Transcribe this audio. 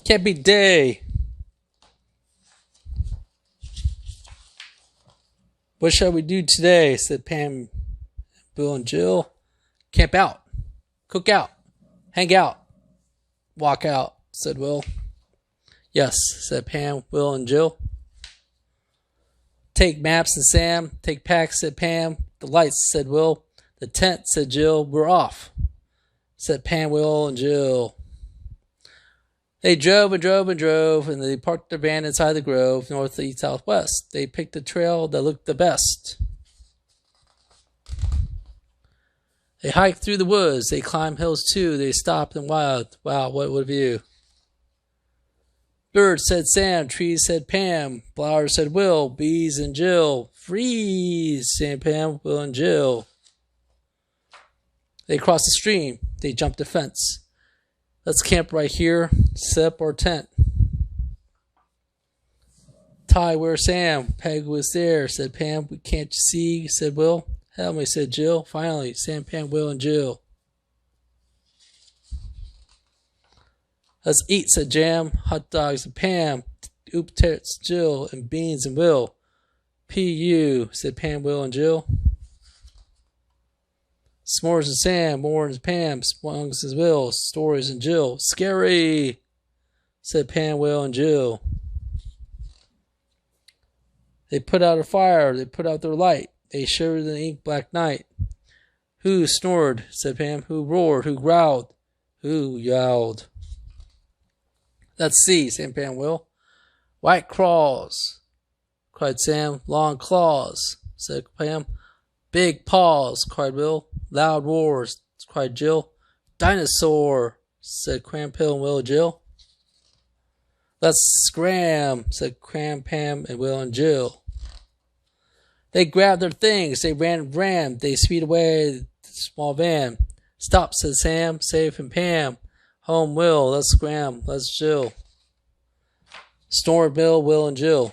Can't be day. What shall we do today? Said Pam, Bill, and Jill. Camp out. Cook out. Hang out. Walk out, said Will. Yes, said Pam, Will, and Jill. Take maps, and Sam. Take packs, said Pam. The lights, said Will. The tent, said Jill. We're off, said Pam, Will, and Jill. They drove and drove and drove, and they parked their van inside the grove, north, east, southwest. They picked the trail that looked the best. They hiked through the woods. They climbed hills too. They stopped and wild. Wow, what a view. Birds, said Sam. Trees, said Pam. Flowers, said Will. Bees and Jill. Freeze, said Pam, Will, and Jill. They crossed the stream. They jumped the fence. Let's camp right here. Set up our tent. Ty, where's Sam? Peg was there, said Pam. We can't see, said Will. Help me, said Jill. Finally, Sam, Pam, Will, and Jill. Let's eat, said Jam. Hot dogs and Pam. Oop tits, Jill, and beans and Will. P.U., said Pam, Will, and Jill. S'mores and Sam, more and Pam, Spunks and Will, Stories and Jill. Scary, said Pam, Will, and Jill. They put out a fire. They put out their light. They shivered in the ink black night. Who snored, said Pam. Who roared? Who growled? Who yowled? Let's see, said Pam, Will. White claws, cried Sam. Long claws, said Pam. Big paws, cried Will. Loud roars, cried Jill. Dinosaur, said Crampill and Will and Jill. Let's scram, said Cram, Pam, and Will and Jill. They grabbed their things. They ran. They speed away the small van. Stop, said Sam, safe and Pam. Home, Will. Let's scram. Let's Jill. Snore, Bill, Will, and Jill.